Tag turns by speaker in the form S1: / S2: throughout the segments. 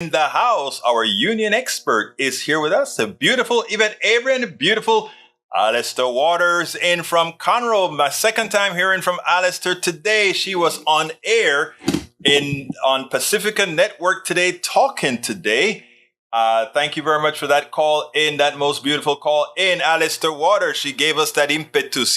S1: In the house, our union expert is here with us. The beautiful Yvette Avery, beautiful Alistair Waters in from Conroe. My second time hearing from Alistair today. She was on air on Pacifica Network today, talking today. Thank you very much for that call in, that most beautiful call in, Alistair Waters. She gave us that impetus,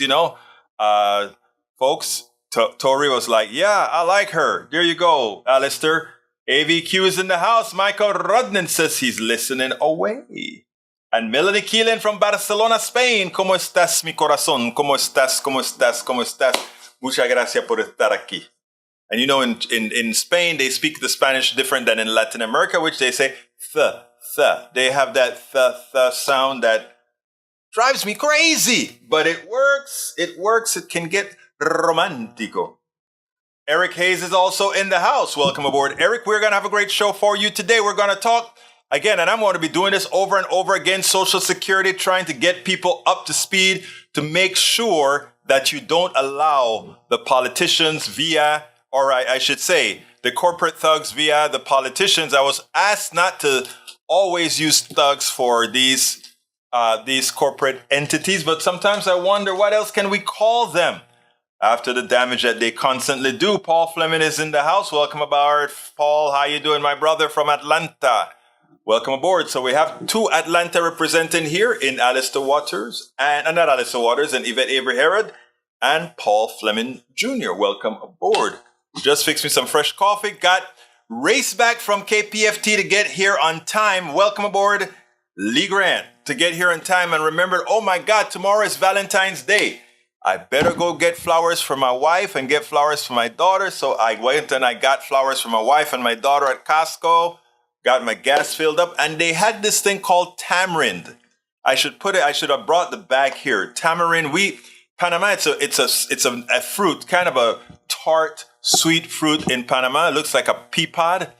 S1: folks. Tori was like, yeah, I like her. There you go, Alistair. AVQ is in the house. Michael Rodnan says he's listening away. And Melanie Keelan from Barcelona, Spain. ¿Cómo estás, mi corazón? ¿Cómo estás? ¿Cómo estás? ¿Cómo estás? Muchas gracias por estar aquí. And in Spain, they speak the Spanish different than in Latin America, which they say th. They have that th sound that drives me crazy. But it works. It works. It can get romantico. Eric Hayes is also in the house. Welcome aboard, Eric. We're going to have a great show for you today. We're going to talk again, and I'm going to be doing this over and over again, Social Security, trying to get people up to speed to make sure that you don't allow the politicians I should say, the corporate thugs via the politicians. I was asked not to always use thugs for these corporate entities, but sometimes I wonder, what else can we call them? After the damage that they constantly do. Paul Fleming is in the house. Welcome aboard, Paul. How you doing, my brother from Atlanta? Welcome aboard. So we have two Atlanta representing here in Alistair Waters, and not Alistair Waters, and Yvette Avery Herod, and Paul Fleming Jr. Welcome aboard. Just fixed me some fresh coffee. Got race back from KPFT to get here on time. Welcome aboard, Lee Grant, to get here on time. And remember, oh my God, tomorrow is Valentine's Day. I better go get flowers for my wife and get flowers for my daughter. So I went and I got flowers for my wife and my daughter at Costco, got my gas filled up, and they had this thing called tamarind. I should have brought the bag here. Tamarind, Panama, it's a fruit, kind of a tart, sweet fruit in Panama. It looks like a pea pod,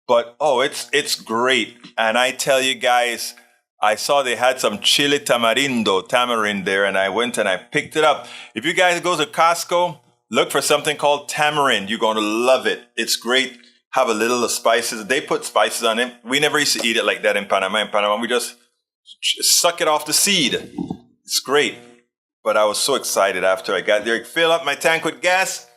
S1: but it's great. And I tell you guys, I saw they had some chili tamarind there, and I went and I picked it up. If you guys go to Costco, look for something called tamarind. You're going to love it. It's great. Have a little of spices. They put spices on it. We never used to eat it like that in Panama. In Panama, we just suck it off the seed. It's great. But I was so excited after I got there. Fill up my tank with gas.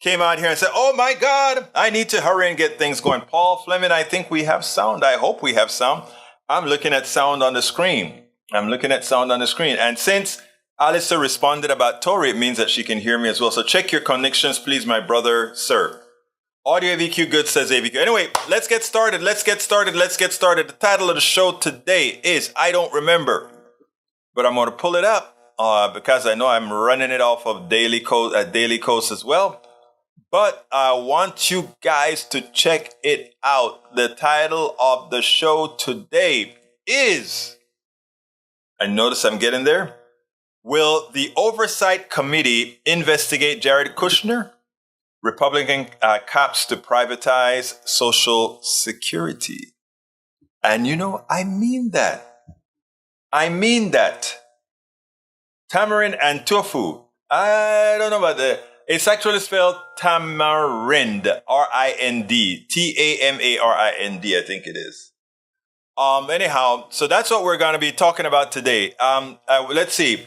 S1: Came out here and said, oh my God, I need to hurry and get things going. Paul Fleming, I think we have sound. I hope we have sound. I'm looking at sound on the screen. And since Alistair responded about Tori, it means that she can hear me as well. So check your connections, please, my brother, sir. Audio AVQ good, says AVQ. Anyway, let's get started. The title of the show today is I Don't Remember. But I'm going to pull it up because I know I'm running it off of Daily Coast as well. But I want you guys to check it out. The title of the show today is, I notice I'm getting there. Will the Oversight Committee investigate Jared Kushner? Republican cops to privatize Social Security. And I mean that. Tamarind and tofu. I don't know about that. It's actually spelled tamarind, R-I-N-D, T-A-M-A-R-I-N-D, I think it is. Anyhow, so that's what we're going to be talking about today. Let's see.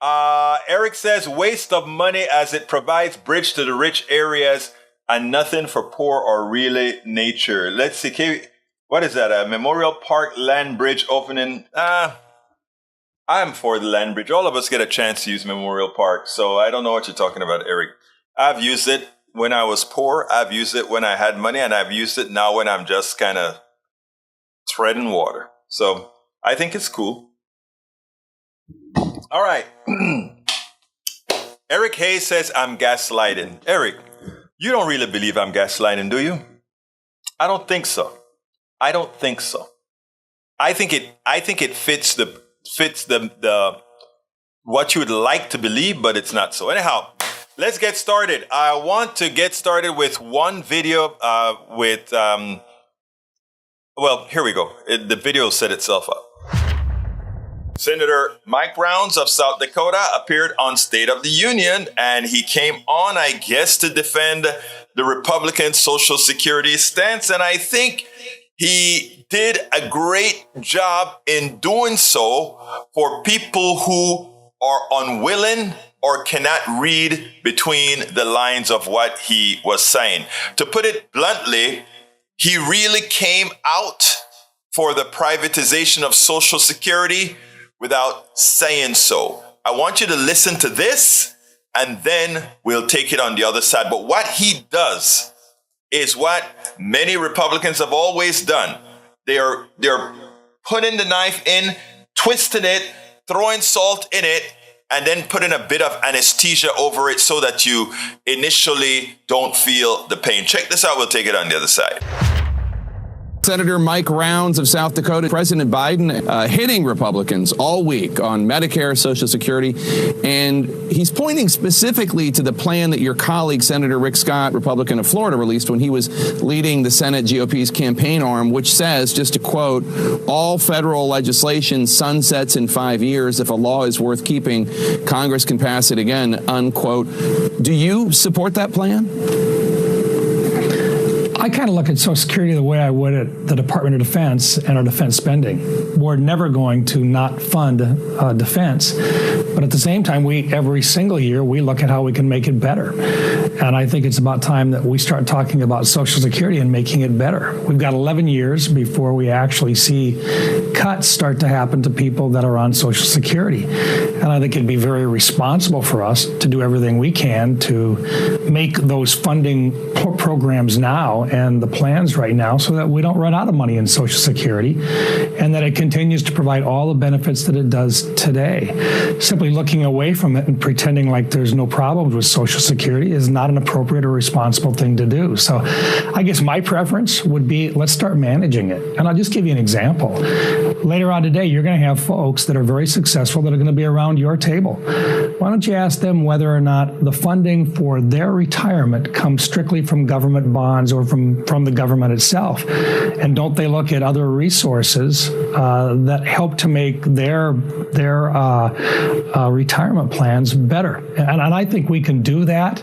S1: Eric says waste of money as it provides bridge to the rich areas and nothing for poor or really nature. Let's see. What is that? A Memorial Park land bridge opening? I'm for the land bridge. All of us get a chance to use Memorial Park. So I don't know what you're talking about, Eric. I've used it when I was poor. I've used it when I had money. And I've used it now when I'm just kind of treading water. So I think it's cool. All right. Eric Hayes says I'm gaslighting. Eric, you don't really believe I'm gaslighting, do you? I don't think so. I think it fits the what you would like to believe, but it's not so. Anyhow, let's get started. I want to get started with one video here we go. The video set itself up. Senator Mike Rounds of South Dakota appeared on State of the Union, and he came on, I guess, to defend the Republican Social Security stance. And I think he did a great job in doing so for people who are unwilling or cannot read between the lines of what he was saying. To put it bluntly, he really came out for the privatization of Social Security without saying so. I want you to listen to this, and then we'll take it on the other side. But what he does is what many Republicans have always done. They're putting the knife in, twisting it, throwing salt in it, and then putting a bit of anesthesia over it so that you initially don't feel the pain. Check this out. We'll take it on the other side.
S2: Senator Mike Rounds of South Dakota, President Biden hitting Republicans all week on Medicare, Social Security, and he's pointing specifically to the plan that your colleague, Senator Rick Scott, Republican of Florida, released when he was leading the Senate GOP's campaign arm, which says, just to quote, all federal legislation sunsets in 5 years. If a law is worth keeping, Congress can pass it again, unquote. Do you support that plan?
S3: I kind of look at Social Security the way I would at the Department of Defense and our defense spending. We're never going to not fund defense, but at the same time, every single year we look at how we can make it better. And I think it's about time that we start talking about Social Security and making it better. We've got 11 years before we actually see cuts start to happen to people that are on Social Security. And I think it'd be very responsible for us to do everything we can to make those funding programs now and the plans right now so that we don't run out of money in Social Security and that it continues to provide all the benefits that it does today. Simply looking away from it and pretending like there's no problems with Social Security is not an appropriate or responsible thing to do. So I guess my preference would be let's start managing it. And I'll just give you an example. Later on today, you're going to have folks that are very successful that are going to be around your table. Why don't you ask them whether or not the funding for their retirement comes strictly from government bonds or from the government itself? And don't they look at other resources that help to make their retirement plans better? And I think we can do that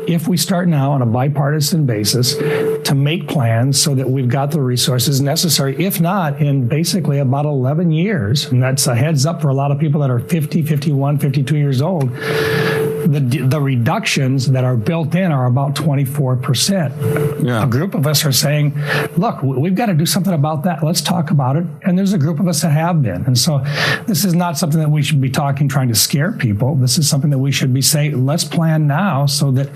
S3: if we start now on a bipartisan basis to make plans so that we've got the resources necessary, if not in basically about 11 years. And that's a heads up for a lot of people that are 50, 51, 52 years old. The reductions that are built in are about 24%. Yeah. A group of us are saying, look, we've got to do something about that. Let's talk about it. And there's a group of us that have been. And so this is not something that we should be trying to scare people. This is something that we should be saying, let's plan now so that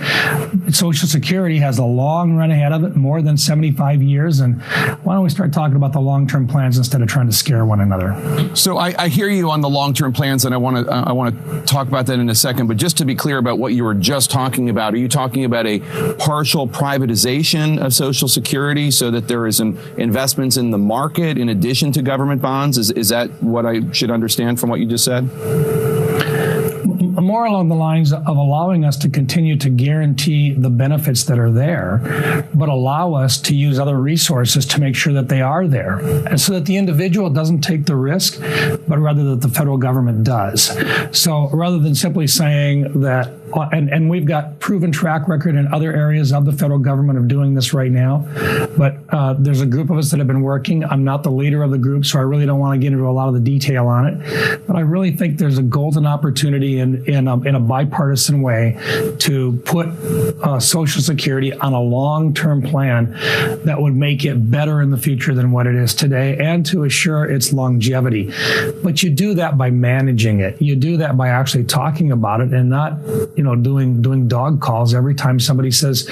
S3: Social Security has a long run ahead of it, more than 75 years. And why don't we start talking about the long-term plans instead of trying to scare one another?
S2: So I hear you on the long-term plans, and I want to talk about that in a second. But just to be clear about what you were just talking about, are you talking about a partial privatization of Social Security so that there is investments in the market in addition to government bonds? Is that what I should understand from what you just said?
S3: More along the lines of allowing us to continue to guarantee the benefits that are there, but allow us to use other resources to make sure that they are there. And so that the individual doesn't take the risk, but rather that the federal government does. So rather than simply saying that, and we've got proven track record in other areas of the federal government of doing this right now, but there's a group of us that have been working. I'm not the leader of the group, so I really don't want to get into a lot of the detail on it. But I really think there's a golden opportunity in a bipartisan way to put Social Security on a long-term plan that would make it better in the future than what it is today and to assure its longevity. But you do that by managing it. You do that by actually talking about it and not, doing dog calls every time somebody says,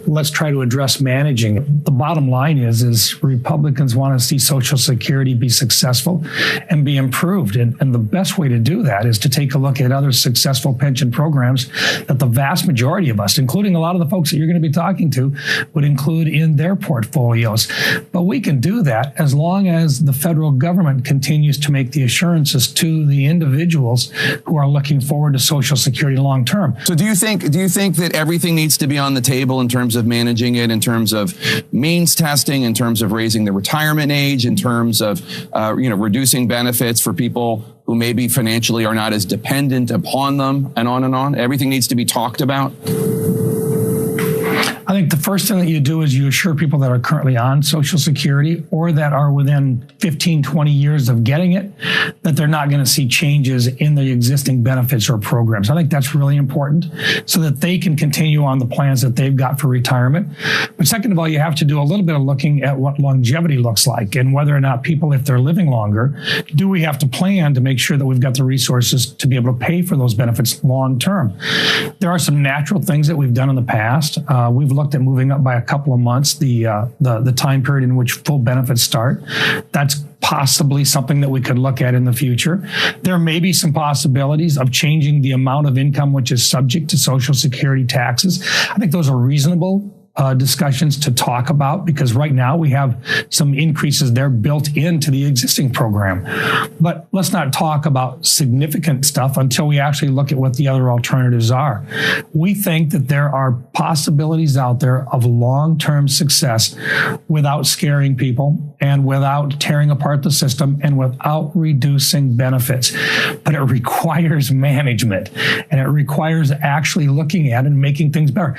S3: let's try to address managing it. The bottom line is Republicans want to see Social Security be successful and be improved. And the best way to do that is to take a look at other successful pension programs that the vast majority of us, including a lot of the folks that you're going to be talking to, would include in their portfolios. But we can do that as long as the federal government continues to make the assurances to the individuals who are looking forward to Social Security long term.
S2: So do you think that everything needs to be on the table in terms of managing it, in terms of means testing, in terms of raising the retirement age, in terms of reducing benefits for people who maybe financially are not as dependent upon them, and on and on? Everything needs to be talked about?
S3: I think the first thing that you do is you assure people that are currently on Social Security or that are within 15, 20 years of getting it, that they're not going to see changes in the existing benefits or programs. I think that's really important so that they can continue on the plans that they've got for retirement. But second of all, you have to do a little bit of looking at what longevity looks like and whether or not people, if they're living longer, do we have to plan to make sure that we've got the resources to be able to pay for those benefits long term. There are some natural things that we've done in the past. We've looked at moving up by a couple of months the time period in which full benefits start. That's possibly something that we could look at in the future. There may be some possibilities of changing the amount of income which is subject to Social Security taxes. I think those are reasonable discussions to talk about because right now we have some increases there built into the existing program. But let's not talk about significant stuff until we actually look at what the other alternatives are. We think that there are possibilities out there of long-term success without scaring people and without tearing apart the system and without reducing benefits. But it requires management and it requires actually looking at and making things better.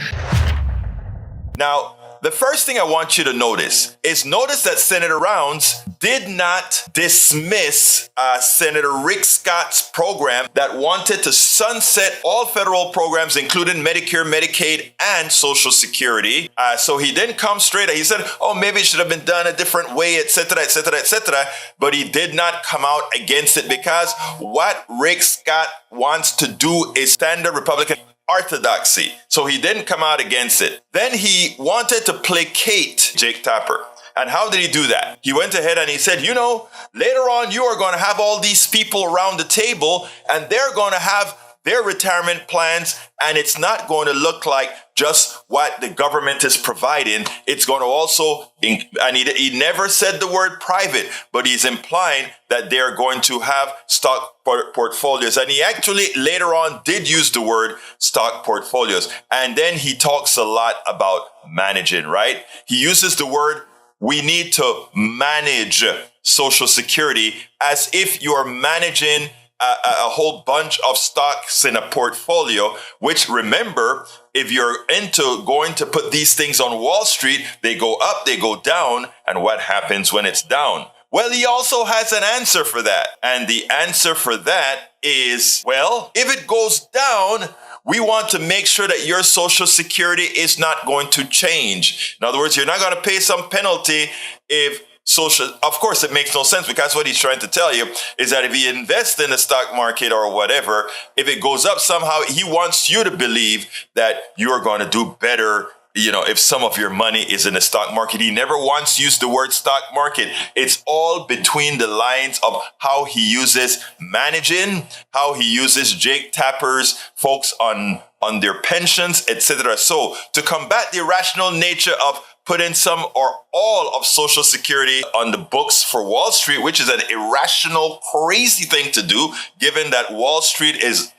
S1: Now, the first thing I want you to notice that Senator Rounds did not dismiss Senator Rick Scott's program that wanted to sunset all federal programs, including Medicare, Medicaid, and Social Security. So he didn't come straight. He said, oh, maybe it should have been done a different way, et cetera, et cetera, et cetera. But he did not come out against it because what Rick Scott wants to do is standard Republican orthodoxy. So he didn't come out against it. Then he wanted to placate Jake Tapper. And how did he do that? He went ahead and he said, you know, later on, you are going to have all these people around the table and they're going to have their retirement plans. And it's not going to look like just what the government is providing. It's going to also, and he never said the word private, but he's implying that they're going to have stock portfolios. And he actually later on did use the word stock portfolios. And then he talks a lot about managing, right? He uses the word, we need to manage Social Security as if you're managing a whole bunch of stocks in a portfolio, which remember, if you're into going to put these things on Wall Street, they go up, they go down. And what happens when it's down? Well, he also has an answer for that. And the answer for that is, well, if it goes down, we want to make sure that your Social Security is not going to change. In other words, you're not going to pay some penalty if of course, it makes no sense because what he's trying to tell you is that if he invests in the stock market or whatever, if it goes up somehow, he wants you to believe that you're going to do better. You know, if some of your money is in the stock market. He never once used the word stock market. It's all between the lines of how he uses managing, how he uses Jake Tapper's folks on their pensions, etc. So to combat the irrational nature of putting some or all of Social Security on the books for Wall Street, which is an irrational, crazy thing to do, given that Wall Street is,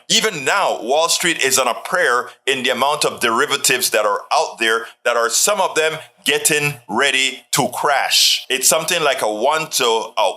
S1: even now, Wall Street is on a prayer in the amount of derivatives that are out there that are some of them getting ready to crash. It's something like a 1 to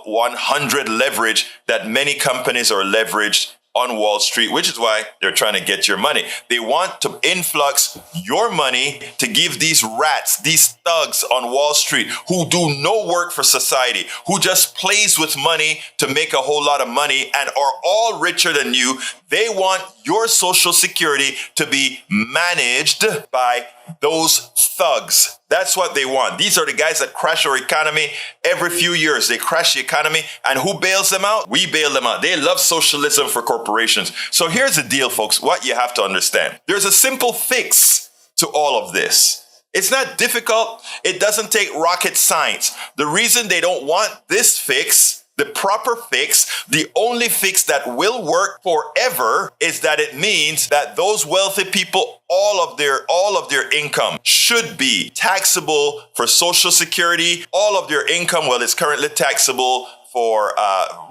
S1: 100 leverage that many companies are leveraged on Wall Street, which is why they're trying to get your money. They want to influx your money to give these rats, these thugs on Wall Street who do no work for society, who just plays with money to make a whole lot of money and are all richer than you. They want your Social Security to be managed by those thugs. That's what they want. These are the guys that crash our economy every few years. They crash the economy. And who bails them out? We bail them out. They love socialism for corporations. So here's the deal, folks. What you have to understand. There's a simple fix to all of this. It's not difficult. It doesn't take rocket science. The reason they don't want this fix, the proper fix, the only fix that will work forever, is that it means that those wealthy people, all of their income should be taxable for Social Security. All of their income, well, it's currently taxable for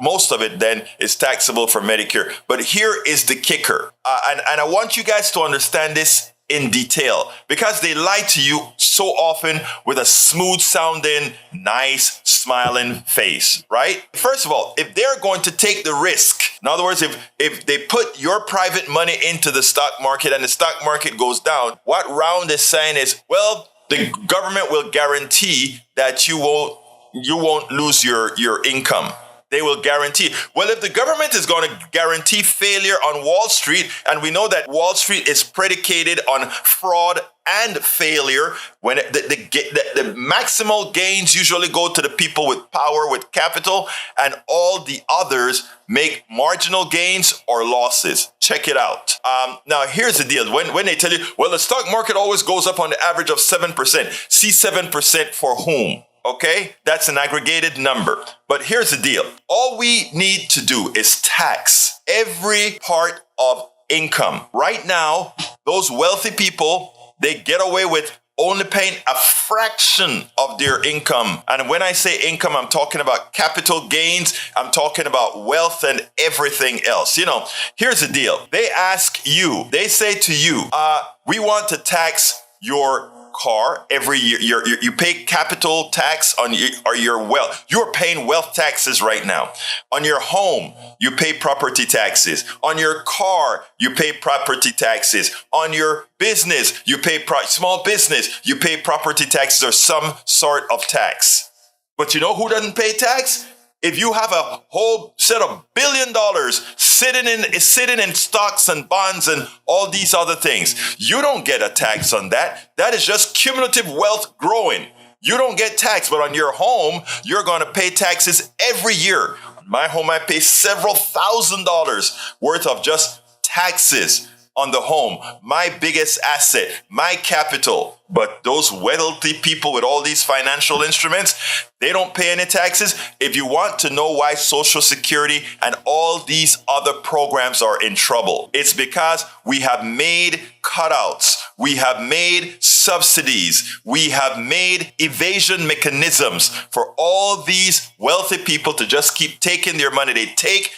S1: most of it then is taxable for Medicare. But here is the kicker. And I want you guys to understand this in detail, because they lie to you so often with a smooth sounding, nice, smiling face, right? First of all, if they're going to take the risk In other words, if they put your private money into the stock market and the stock market goes down, what Round is saying is, well, the government will guarantee that you won't lose your income. They will guarantee. Well, if the government is going to guarantee failure on Wall Street, and we know that Wall Street is predicated on fraud and failure, when the maximal gains usually go to the people with power, with capital, and all the others make marginal gains or losses. Check it out. Now, here's the deal. When they tell you, well, the stock market always goes up on the average of 7%. See 7% for whom? Okay, that's an aggregated number. But here's the deal. All we need to do is tax every part of income. Right now, those wealthy people, they get away with only paying a fraction of their income. And when I say income, I'm talking about capital gains. I'm talking about wealth and everything else. Here's the deal. They ask you, they say to you, we want to tax your car every year. You pay capital tax on your wealth. You're paying wealth taxes right now. On your home, you pay property taxes. On your car, you pay property taxes. On your business, you pay small business, you pay property taxes or some sort of tax. But you know who doesn't pay tax? If you have a whole set of $1 billion sitting in stocks and bonds and all these other things, you don't get a tax on that. That is just cumulative wealth growing. You don't get tax, but on your home, you're going to pay taxes every year. On my home, I pay several $1,000s worth of just taxes on the home, my biggest asset, my capital. But those wealthy people with all these financial instruments, they don't pay any taxes. If you want to know why Social Security and all these other programs are in trouble, it's because we have made cutouts, we have made subsidies, we have made evasion mechanisms for all these wealthy people to just keep taking their money. They take,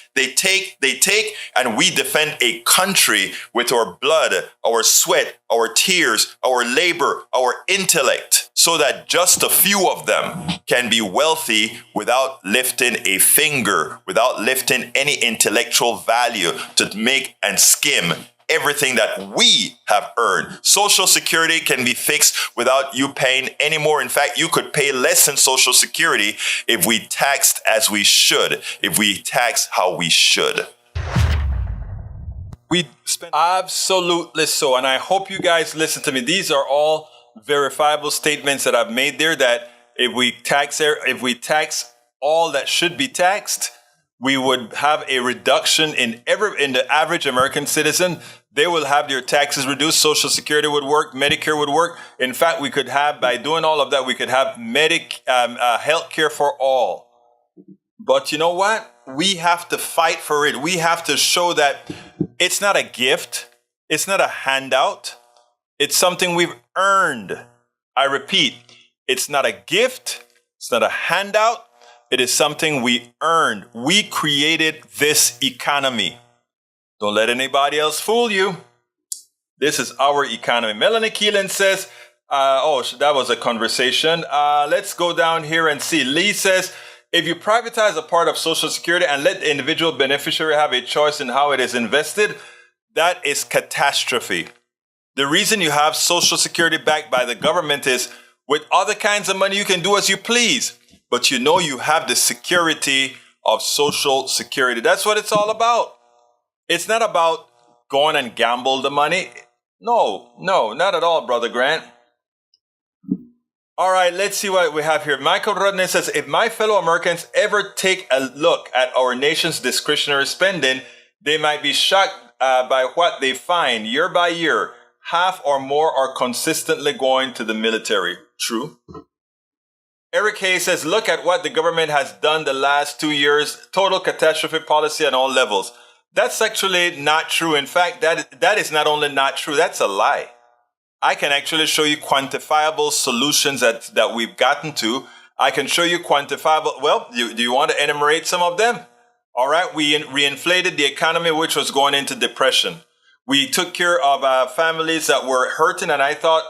S1: and we defend a country with our blood, our sweat, our tears, our labor, our intellect, so that just a few of them can be wealthy without lifting a finger, without lifting any intellectual value to make and skim everything that we have earned. Social Security can be fixed without you paying any more. In fact, you could pay less in Social Security if we taxed as we should, if we tax how we should. We spend absolutely so. And I hope you guys listen to me. These are all verifiable statements that I've made there, that if we tax all that should be taxed, we would have a reduction in the average American citizen. They will have their taxes reduced. Social Security would work. Medicare would work. In fact, we could have, by doing all of that, we could have health care for all. But you know what? We have to fight for it. We have to show that it's not a gift. It's not a handout. It's something we've earned. I repeat, it's not a gift. It's not a handout. It is something we earned. We created this economy. Don't let anybody else fool you. This is our economy. Melanie Keelan says, that was a conversation. Let's go down here and see. Lee says, if you privatize a part of Social Security and let the individual beneficiary have a choice in how it is invested, that is catastrophe. The reason you have Social Security backed by the government is with other kinds of money, you can do as you please. But you know you have the security of Social Security. That's what it's all about. It's not about going and gamble the money. No, not at all, Brother Grant. All right, let's see what we have here. Michael Rudney says, if my fellow Americans ever take a look at our nation's discretionary spending, they might be shocked by what they find year by year. Half or more are consistently going to the military. True. Eric Hayes says, look at what the government has done the last 2 years. Total catastrophe policy on all levels. That's actually not true. In fact, that is not only not true, that's a lie. I can actually show you quantifiable solutions that we've gotten to. I can show you quantifiable. Well, do you want to enumerate some of them? All right. We reinflated the economy, which was going into depression. We took care of families that were hurting, and I thought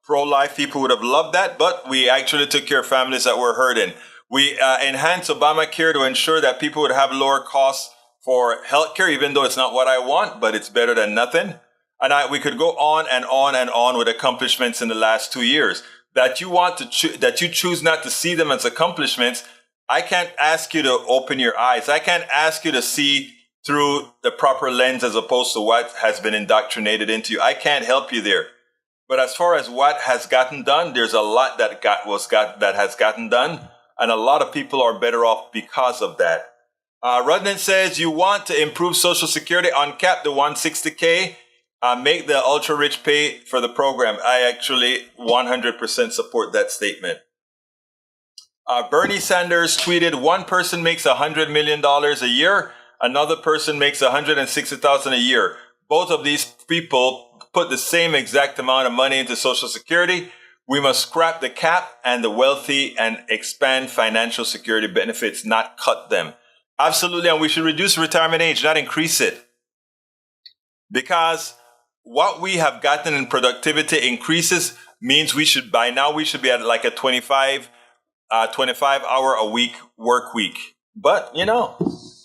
S1: pro-life people would have loved that, but we actually took care of families that were hurting. We enhanced Obamacare to ensure that people would have lower costs for healthcare, even though it's not what I want, but it's better than nothing. And we could go on and on and on with accomplishments in the last 2 years that you want to that you choose not to see them as accomplishments. I can't ask you to open your eyes. I can't ask you to see through the proper lens as opposed to what has been indoctrinated into you. I can't help you there. But as far as what has gotten done, there's a lot that has gotten done, and a lot of people are better off because of that. Rudnan says you want to improve Social Security, uncap the 160K, make the ultra rich pay for the program. I actually 100% support that statement. Bernie Sanders tweeted, one person makes $100 million a year, another person makes $160,000 a year. Both of these people put the same exact amount of money into Social Security. We must scrap the cap and the wealthy and expand financial security benefits, not cut them. Absolutely, and we should reduce retirement age, not increase it. Because what we have gotten in productivity increases means we should be at like a 25 hour a week work week. But,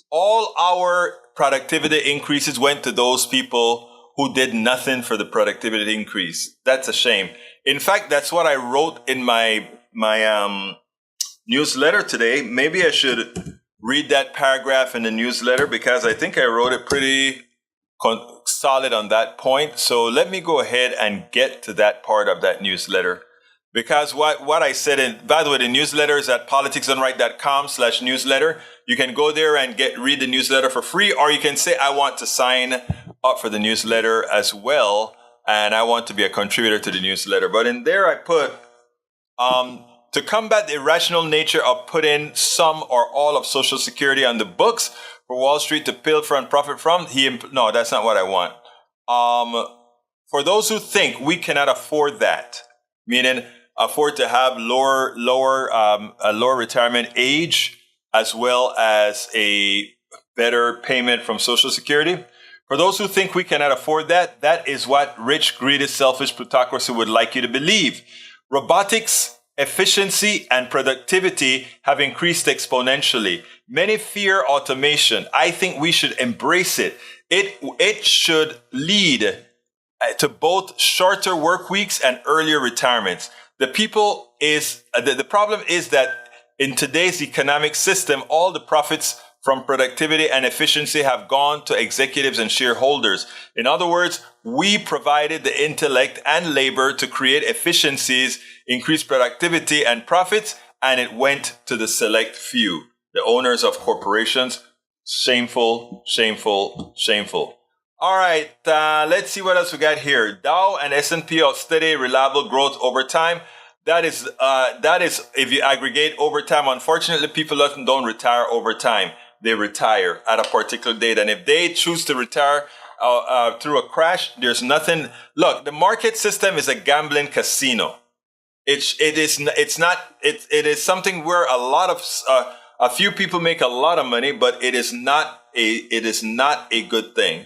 S1: all our productivity increases went to those people who did nothing for the productivity increase. That's a shame. In fact, that's what I wrote in my newsletter today. Maybe I should read that paragraph in the newsletter because I think I wrote it pretty solid on that point. So let me go ahead and get to that part of that newsletter. Because what I said, by the way, the newsletter is at politicsdoneright.com/newsletter. You can go there and read the newsletter for free, or you can say, I want to sign up for the newsletter as well, and I want to be a contributor to the newsletter. But in there I put, to combat the irrational nature of putting some or all of Social Security on the books for Wall Street to pilfer and profit from, no, that's not what I want. For those who think we cannot afford that, meaning afford to have a lower retirement age, as well as a better payment from Social Security. For those who think we cannot afford that, that is what rich, greedy, selfish plutocracy would like you to believe. Robotics, efficiency, and productivity have increased exponentially. Many fear automation. I think we should embrace it. It should lead to both shorter work weeks and earlier retirements. The problem is that in today's economic system, all the profits from productivity and efficiency have gone to executives and shareholders. In other words, we provided the intellect and labor to create efficiencies, increase productivity and profits, and it went to the select few, the owners of corporations. Shameful, shameful, shameful. All right, let's see what else we got here. Dow and S&P are steady, reliable growth over time. That is if you aggregate over time. Unfortunately, people often don't retire over time. They retire at a particular date. And if they choose to retire through a crash, there's nothing. Look, the market system is a gambling casino. It is something where a few people make a lot of money, but it is not a good thing.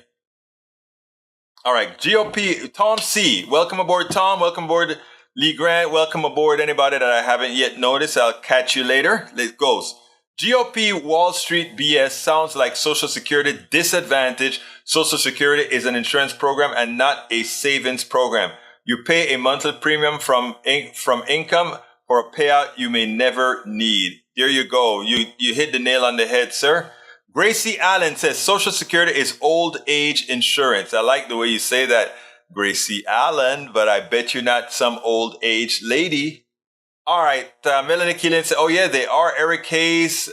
S1: All right, GOP, Tom C. Welcome aboard, Tom. Welcome aboard, Lee Grant. Welcome aboard, anybody that I haven't yet noticed. I'll catch you later. It goes. GOP Wall Street BS sounds like Social Security disadvantage. Social Security is an insurance program and not a savings program. You pay a monthly premium from income for a payout you may never need. There you go. You hit the nail on the head, sir. Gracie Allen says Social Security is old age insurance. I like the way you say that, Gracie Allen, but I bet you're not some old age lady. All right. Melanie Keelan said, oh, yeah, they are. Eric Hayes.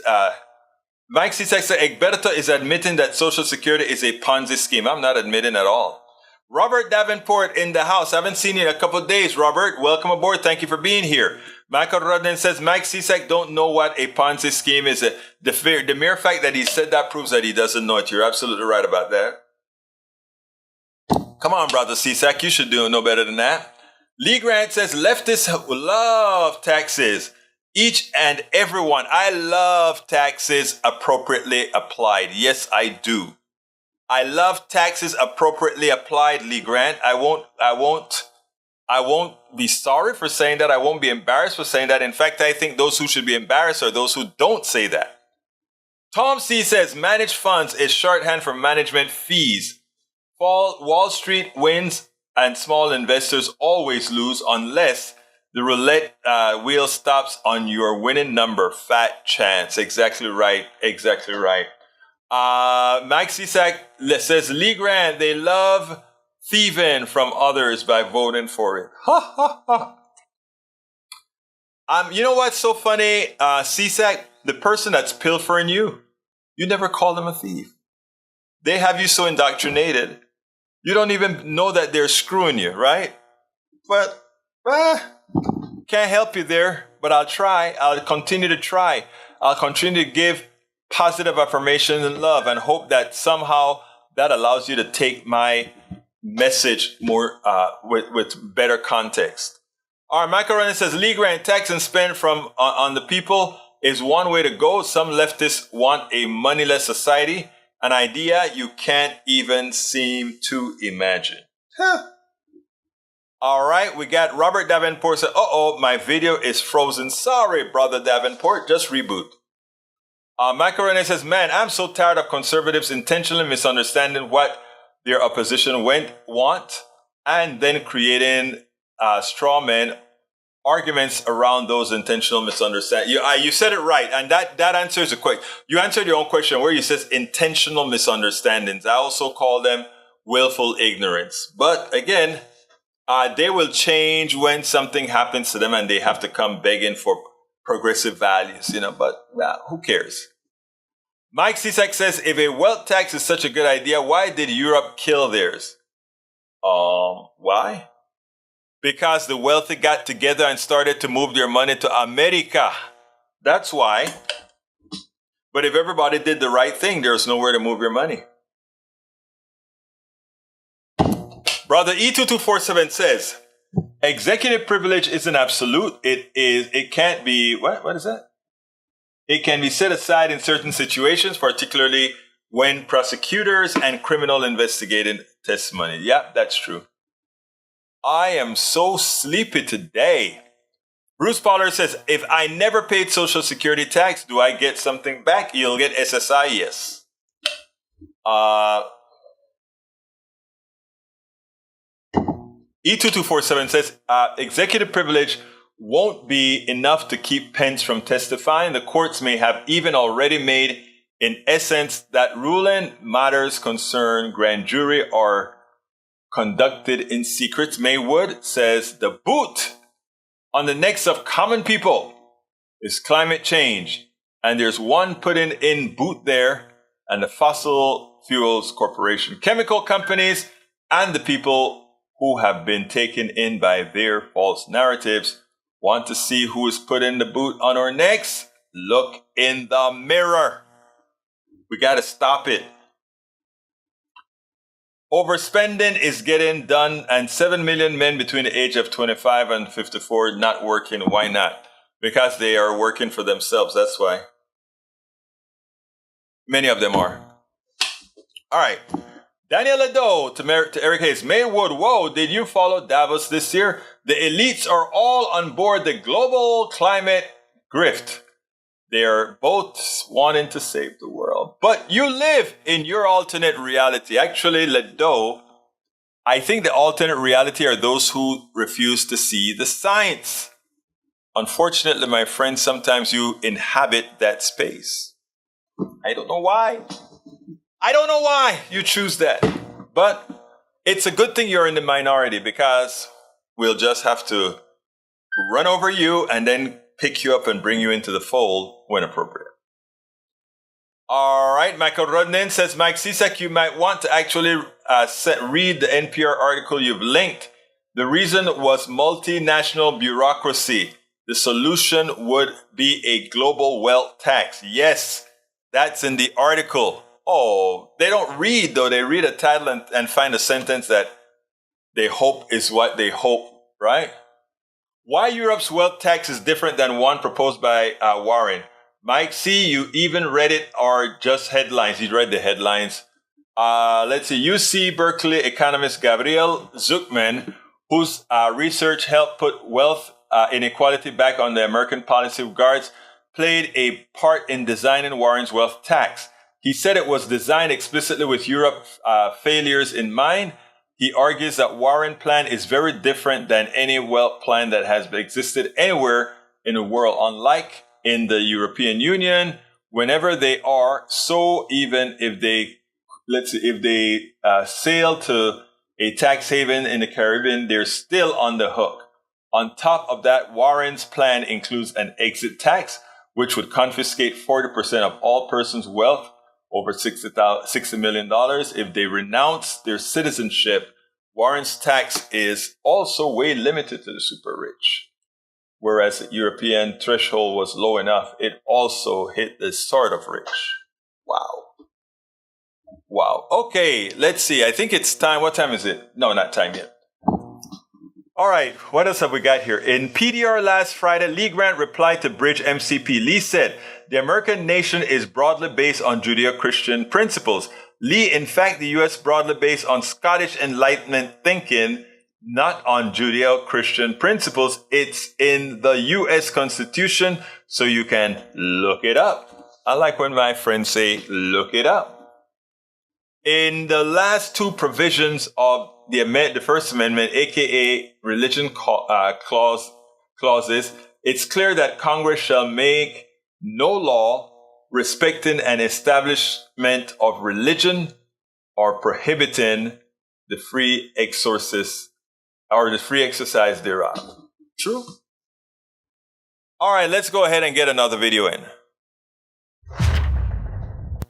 S1: Mike Cisak said, Egberto is admitting that Social Security is a Ponzi scheme. I'm not admitting at all. Robert Davenport in the house. I haven't seen you in a couple of days, Robert. Welcome aboard. Thank you for being here. Michael Rodden says, Mike Cisak don't know what a Ponzi scheme is. The mere fact that he said that proves that he doesn't know it. You're absolutely right about that. Come on, brother Cisak. You should know better than that. Lee Grant says, leftists love taxes. Each and every one. I love taxes appropriately applied. Yes, I do. I love taxes appropriately applied, Lee Grant. I won't be sorry for saying that. I won't be embarrassed for saying that. In fact, I think those who should be embarrassed are those who don't say that. Tom C says managed funds is shorthand for management fees. Wall Street wins and small investors always lose unless the roulette wheel stops on your winning number. Fat chance. Exactly right. Exactly right. Mike Cisak says, Lee Grant, they love thieving from others by voting for it. Ha ha ha. You know what's so funny, Cisak? The person that's pilfering you never call them a thief. They have you so indoctrinated, you don't even know that they're screwing you, right? But, can't help you there, but I'll try. I'll continue to try. I'll continue to give positive affirmation and love and hope that somehow that allows you to take my message more with better context. All right, Michael Renner says, Lee Grant, tax and spend from on the people is one way to go. Some leftists want a moneyless society, an idea you can't even seem to imagine. Huh. All right, we got Robert Davenport said, my video is frozen. Sorry, brother Davenport, just reboot. Michael Renner says, man, I'm so tired of conservatives intentionally misunderstanding what their opposition want and then creating straw men arguments around those intentional misunderstandings. You said it right, and that answers the question. You answered your own question where you says intentional misunderstandings. I also call them willful ignorance. But again, they will change when something happens to them and they have to come begging for progressive values, but who cares? Mike Cisak says, if a wealth tax is such a good idea, why did Europe kill theirs? Why? Because the wealthy got together and started to move their money to America. That's why. But if everybody did the right thing, there's nowhere to move your money. Brother E2247 says, executive privilege isn't absolute. It can't be, what is that? It can be set aside in certain situations, particularly when prosecutors and criminal investigating testimony. Yeah, that's true. I am so sleepy today. Bruce Pollard says, if I never paid Social Security tax, do I get something back? You'll get SSI, yes. E2247 says, executive privilege won't be enough to keep Pence from testifying. The courts may have even already made, in essence, that ruling matters concern grand jury or conducted in secret. Maywood says the boot on the necks of common people is climate change. And there's one putting in boot there, and the fossil fuels corporation, chemical companies, and the people who have been taken in by their false narratives. Want to see who is putting the boot on our necks? Look in the mirror. We got to stop it. Overspending is getting done, and 7 million men between the age of 25 and 54 not working. Why not? Because they are working for themselves. That's why. Many of them are. All right. Daniel Ado to Eric Hayes. Maywood, whoa, did you follow Davos this year? The elites are all on board the global climate grift. They are both wanting to save the world. But you live in your alternate reality. Actually, Ledo, I think the alternate reality are those who refuse to see the science. Unfortunately, my friend, sometimes you inhabit that space. I don't know why. I don't know why you choose that. But it's a good thing you're in the minority, because we'll just have to run over you and then pick you up and bring you into the fold when appropriate. All right, Michael Rodnin says, Mike Cisak, you might want to actually read the NPR article you've linked. The reason was multinational bureaucracy. The solution would be a global wealth tax. Yes, that's in the article. Oh, they don't read, though. They read a title and find a sentence that they hope is what they hope, right? Why Europe's wealth tax is different than one proposed by Warren. Mike C., you even read it or just headlines? You read the headlines. Let's see. UC Berkeley economist Gabriel Zuckman, whose research helped put wealth inequality back on the American policy regards played a part in designing Warren's wealth tax. He said it was designed explicitly with Europe's failures in mind. He argues that Warren's plan is very different than any wealth plan that has existed anywhere in the world. Unlike in the European Union, whenever they are, so even if they, sail to a tax haven in the Caribbean, they're still on the hook. On top of that, Warren's plan includes an exit tax, which would confiscate 40% of all persons' wealth over $60 million if they renounce their citizenship. Warren's tax is also way limited to the super rich. Whereas the European threshold was low enough, it also hit the sort of rich. Wow. Okay, let's see. I think it's time. What time is it? No, not time yet. All right, what else have we got here? In PDR last Friday, Lee Grant replied to Bridge MCP. Lee said, the American nation is broadly based on Judeo-Christian principles. Lee, in fact, the U.S. broadly based on Scottish Enlightenment thinking, not on Judeo-Christian principles. It's in the U.S. Constitution, so you can look it up. I like when my friends say, look it up. In the last two provisions of the First Amendment, aka religion clauses, it's clear that Congress shall make no law respecting an establishment of religion or prohibiting the free exercise thereof. True. All right, let's go ahead and get another video in.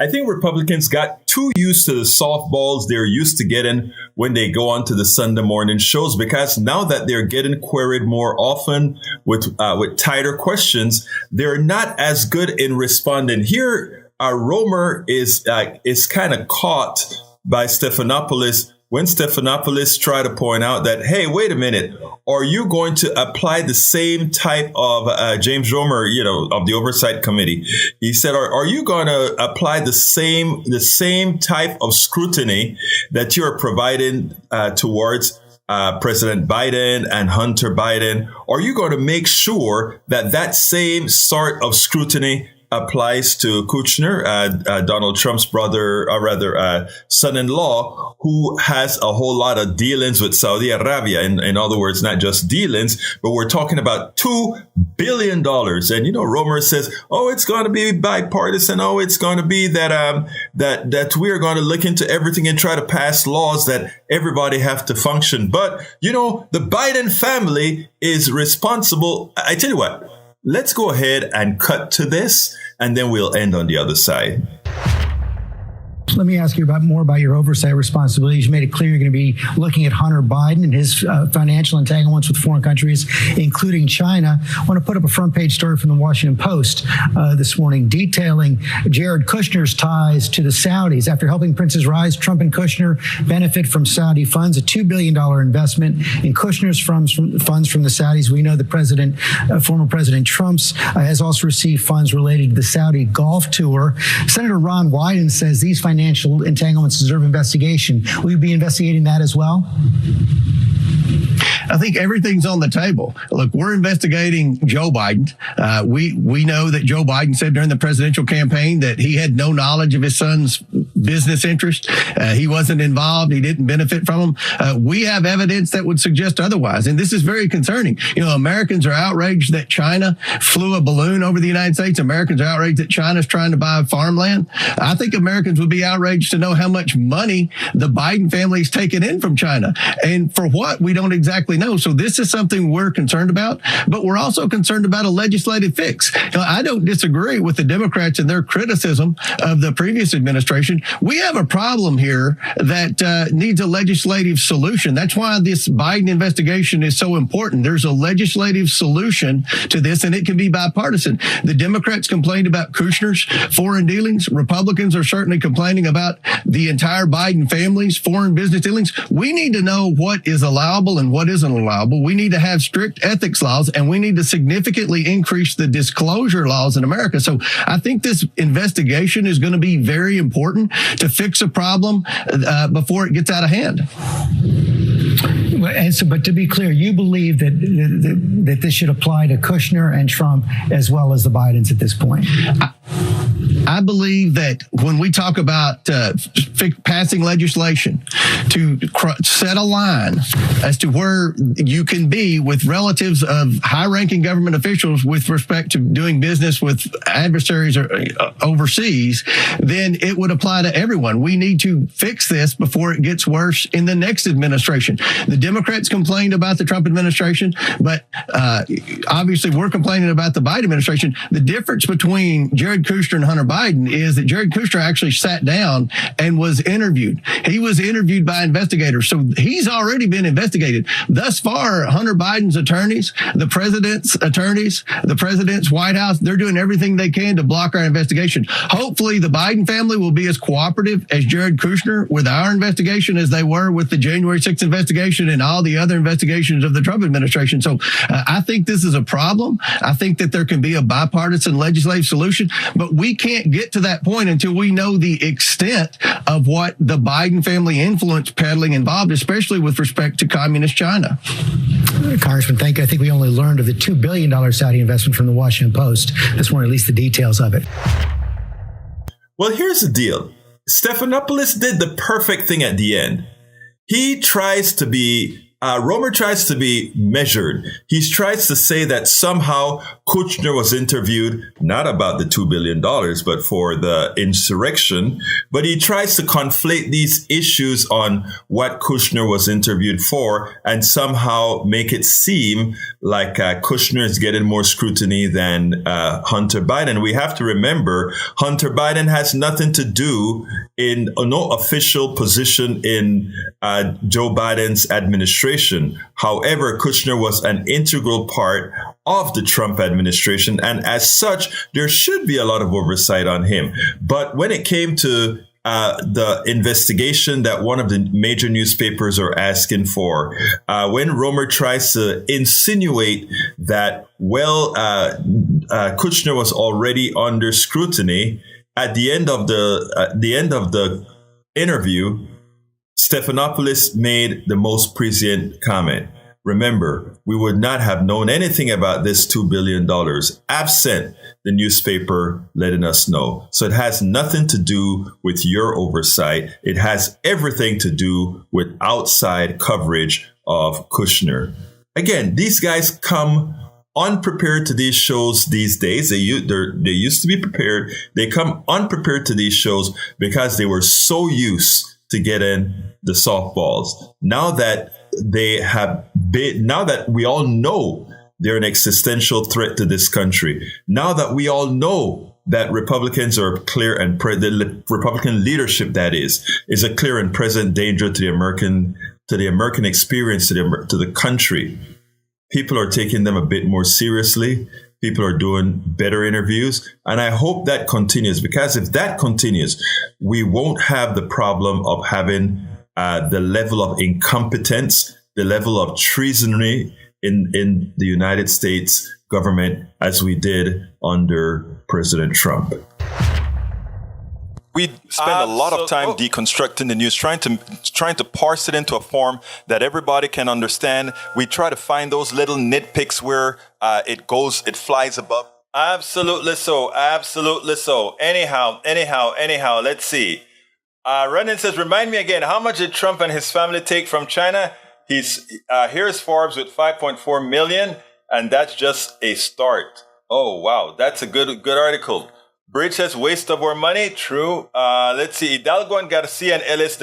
S1: I think Republicans got too used to the softballs they're used to getting when they go on to the Sunday morning shows, because now that they're getting queried more often with tighter questions, they're not as good in responding. Here, Romer is kind of caught by Stephanopoulos when Stephanopoulos tried to point out that, hey, wait a minute, are you going to apply the same type of James Romer, of the Oversight Committee? He said, are you going to apply the same type of scrutiny that you're providing towards President Biden and Hunter Biden? Are you going to make sure that same sort of scrutiny applies to Kushner, Donald Trump's brother, or rather son-in-law, who has a whole lot of dealings with Saudi Arabia. In other words, not just dealings, but we're talking about $2 billion. And, Romer says, oh, it's going to be bipartisan. Oh, it's going to be that we're going to look into everything and try to pass laws that everybody have to function. But, the Biden family is responsible. I tell you what. Let's go ahead and cut to this, and then we'll end on the other side.
S4: Let me ask you more about your oversight responsibilities. You made it clear you're going to be looking at Hunter Biden and his financial entanglements with foreign countries, including China. I want to put up a front page story from the Washington Post this morning detailing Jared Kushner's ties to the Saudis. After helping princes rise, Trump and Kushner benefit from Saudi funds, a $2 billion investment in Kushner's funds from the Saudis. We know the former President Trump's has also received funds related to the Saudi Golf Tour. Senator Ron Wyden says these financial entanglements deserve investigation. Will you be investigating that as well?
S5: I think everything's on the table. Look, we're investigating Joe Biden. We know that Joe Biden said during the presidential campaign that he had no knowledge of his son's business interest. He wasn't involved. He didn't benefit from them. We have evidence that would suggest otherwise. And this is very concerning. Americans are outraged that China flew a balloon over the United States. Americans are outraged that China's trying to buy farmland. I think Americans would be outraged to know how much money the Biden family's taken in from China. And for what, we don't exactly know. So this is something we're concerned about, but we're also concerned about a legislative fix. I don't disagree with the Democrats and their criticism of the previous administration. We have a problem here that needs a legislative solution. That's why this Biden investigation is so important. There's a legislative solution to this, and it can be bipartisan. The Democrats complained about Kushner's foreign dealings. Republicans are certainly complaining about the entire Biden family's foreign business dealings. We need to know what is allowable and what isn't allowable. We need to have strict ethics laws, and we need to significantly increase the disclosure laws in America. So I think this investigation is going to be very important to fix a problem before it gets out of hand.
S4: And so, but to be clear, you believe that this should apply to Kushner and Trump as well as the Bidens at this point?
S5: I believe that when we talk about passing legislation to set a line as to where you can be with relatives of high-ranking government officials with respect to doing business with adversaries overseas, then it would apply to everyone. We need to fix this before it gets worse in the next administration. The Democrats complained about the Trump administration, but obviously we're complaining about the Biden administration. The difference between Jared Kushner and Hunter Biden is that Jared Kushner actually sat down and was interviewed. He was interviewed by investigators. So he's already been investigated. Thus far, Hunter Biden's attorneys, the president's attorneys, the president's White House, they're doing everything they can to block our investigation. Hopefully the Biden family will be as cooperative as Jared Kushner with our investigation as they were with the January 6th investigation and all the other investigations of the Trump administration. So I think this is a problem. I think that there can be a bipartisan legislative solution, but we can't get to that point until we know the extent of what the Biden family influence peddling involved, especially with respect to communist China.
S4: Congressman, thank you. I think we only learned of the $2 billion Saudi investment from the Washington Post. This one, at least the details of it.
S1: Well, here's the deal. Stephanopoulos did the perfect thing at the end. He tries to be Romer tries to be measured. He tries to say that somehow Kushner was interviewed, not about the $2 billion, but for the insurrection. But he tries to conflate these issues on what Kushner was interviewed for and somehow make it seem like Kushner is getting more scrutiny than Hunter Biden. We have to remember Hunter Biden has nothing to do in no official position in Joe Biden's administration. However, Kushner was an integral part of the Trump administration, and as such, there should be a lot of oversight on him. But when it came to the investigation that one of the major newspapers are asking for, when Romer tries to insinuate that, Kushner was already under scrutiny, at the end of the interview, Stephanopoulos made the most prescient comment. Remember, we would not have known anything about this $2 billion absent the newspaper letting us know. So it has nothing to do with your oversight. It has everything to do with outside coverage of Kushner. Again, these guys come unprepared to these shows these days. They used to be prepared. They come unprepared to these shows because they were so used to get in the softballs. Now that we all know they're an existential threat to this country, now that we all know that Republicans are clear and the Republican leadership, that is a clear and present danger to the American experience, to the country, people are taking them a bit more seriously. People are doing better interviews. And I hope that continues, because if that continues, we won't have the problem of having the level of incompetence, the level of treasonry in the United States government as we did under President Trump.
S6: We spend a lot of time deconstructing the news, trying to parse it into a form that everybody can understand. We try to find those little nitpicks where it flies above.
S1: Absolutely so. Absolutely so. Anyhow, let's see. Renan says, remind me again, how much did Trump and his family take from China? Here's Forbes with 5.4 million, and that's just a start. Oh, wow. That's a good article. Bridge says, waste of our money. True. Let's see. Hidalgo and Garcia and Ellis.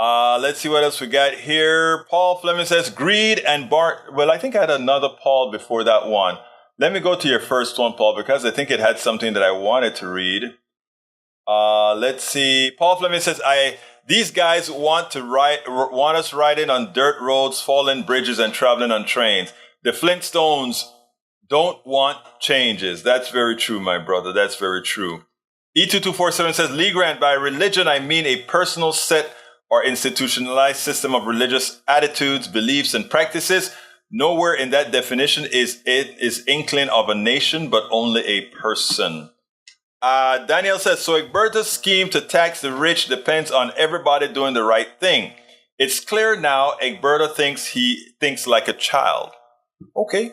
S1: Let's see what else we got here. Paul Fleming says, greed and Well, I think I had another Paul before that one. Let me go to your first one, Paul, because I think it had something that I wanted to read. Let's see. Paul Fleming says, these guys want us riding on dirt roads, falling bridges, and traveling on trains. The Flintstones don't want changes. That's very true, my brother. That's very true. E2247 says, Lee Grant, by religion, I mean a personal set or institutionalized system of religious attitudes, beliefs, and practices. Nowhere in that definition is inkling of a nation, but only a person. Daniel says, so Egberto's scheme to tax the rich depends on everybody doing the right thing. It's clear now Egberto he thinks like a child. Okay.